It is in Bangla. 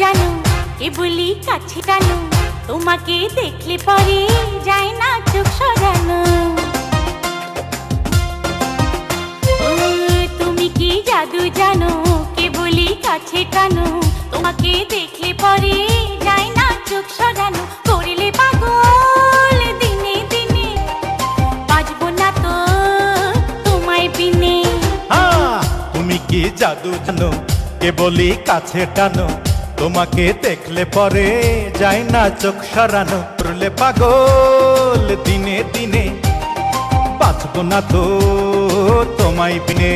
জানো কেবলই কাছে টানো, তোমাকে দেখলে পরে যায় না চোখ সরানো। তুমি কি জাদু জানো কেবলই কাছে টানো, তোমাকে দেখলে পরে যায় না চোখ সরানো। করিলে পাগল দিনে দিনে, বাজবো না তো তোমায় বিনে। তুমি কি জাদু জানো কেবলই কাছে টানো, তোমাকে দেখলে পরে যায় না চোখ সরানো। করলে পাগল দিনে দিনে, বাঁচবো না তো তোমায় বিনে।